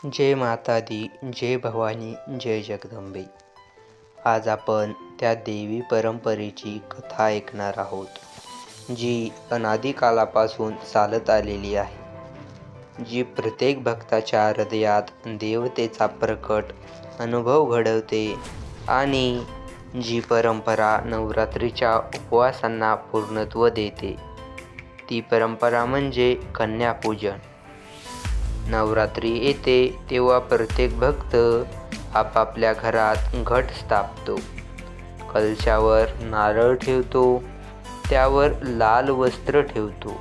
जय माता दी, जय भवानी, जय जगदंबे. आज आपण त्या देवी परंपरेची कथा ऐकणार आहोत, जी अनादी कालापासून चालत आलेली आहे, जी प्रत्येक भक्ताच्या हृदयात देवतेचा प्रकट अनुभव घडवते आणि जी परंपरा नवरात्रीच्या उपवासांना पूर्णत्व देते. ती परंपरा म्हणजे कन्यापूजन. नवरात्री येते तेव्हा प्रत्येक भक्त आपापल्या घरात घट स्थापतो, कलशावर नारळ ठेवतो, त्यावर लाल वस्त्र ठेवतो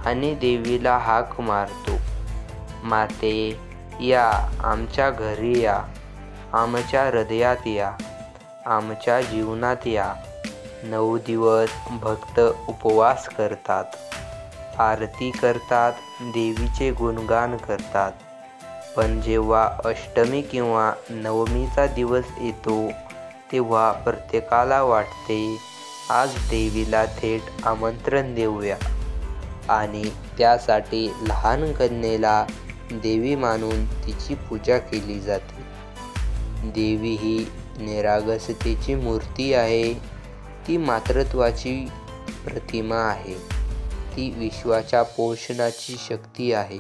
आणि देवीला हाक मारतो, माते या, आमच्या घरी या, आमच्या हृदयात या, आमच्या जीवनात या. 9 दिवस भक्त उपवास करतात, आरती करतात, देवीचे गुणगान करतात. पण जेव्हा अष्टमी किंवा नवमीचा दिवस येतो तेव्हा प्रत्येकाला वाटते, आज देवीला थेट आमंत्रण देऊया. आणि त्यासाठी लहान कन्येला देवी मानून तिची पूजा केली जाते. देवी ही निरागसतेची मूर्ती आहे, ती मातृत्वाची प्रतिमा आहे, ती विश्वाच्या पोषणाची शक्ती आहे.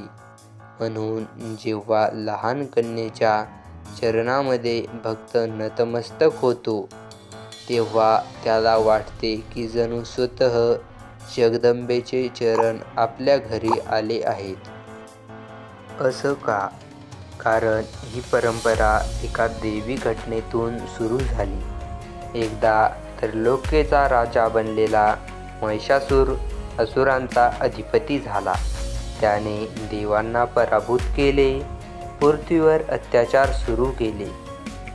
म्हणून जेव्हा लहान कन्येच्या चरणामध्ये भक्त नतमस्तक होतो तेव्हा त्याला वाटते की जणू स्वतः जगदंबेचे चरण आपल्या घरी आले आहेत. असं का? कारण ही परंपरा एका देवी घटनेतून सुरू झाली. एकदा त्रिलोक्येचा राजा बनलेला महिषासूर असुरांचा अधिपती झाला. त्याने देवांना पराभूत केले, पृथ्वीवर अत्याचार सुरू केले.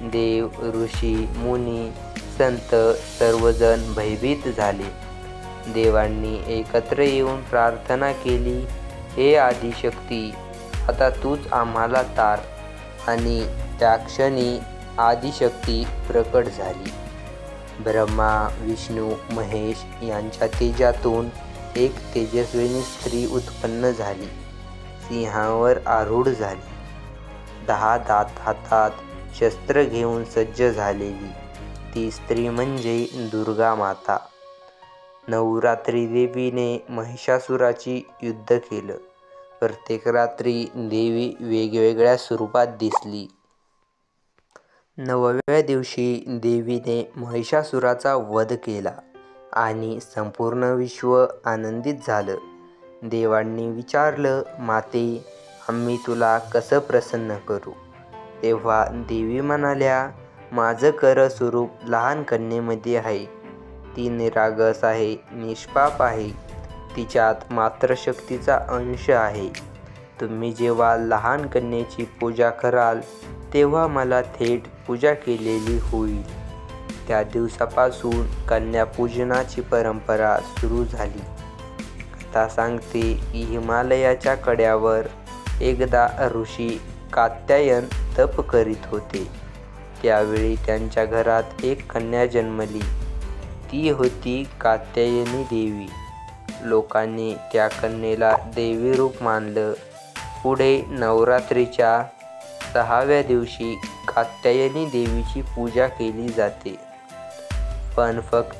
देव, ऋषी, मुनी, संत सर्वजण भयभीत झाले. देवांनी एकत्र येऊन प्रार्थना केली, हे आदिशक्ती, आता तूच आम्हाला तार. आणि त्या क्षणी आदिशक्ती प्रकट झाली. ब्रह्मा, विष्णू, महेश यांच्या तेजातून एक तेजस्विनी स्त्री उत्पन्न झाली. सिंहावर आरूढ झाली, 10 दात हातात शस्त्र घेऊन सज्ज झालेली. ती स्त्री म्हणजे दुर्गा माता. नवरात्री देवीने महिषासुराची युद्ध केलं. प्रत्येक रात्री देवी वेगवेगळ्या स्वरूपात दिसली. 9व्या दिवशी देवीने महिषासुराचा वध केला आणि संपूर्ण विश्व आनंदित झालं. देवांनी विचारलं, माते, आम्ही तुला कसं प्रसन्न करू? तेव्हा देवी म्हणाल्या, माझं खरं स्वरूप लहान कन्येमध्ये आहे. ती निरागस आहे, निष्पाप आहे, तिच्यात मातृशक्तीचा अंश आहे. तुम्ही जेव्हा लहान कन्येची पूजा कराल तेव्हा मला थेट पूजा केलेली होईल. त्या दिवसापासून कन्यापूजनाची परंपरा सुरू झाली. कथा सांगते की हिमालयाच्या कड्यावर एकदा ऋषी कात्यायन तप करीत होते. त्यावेळी त्यांच्या घरात एक कन्या जन्मली. ती होती कात्यायनी देवी. लोकांनी त्या कन्येला देवी रूप मानलं. पुढे नवरात्रीच्या 6व्या दिवशी कात्यायनी देवीची पूजा केली जाते. पण फक्त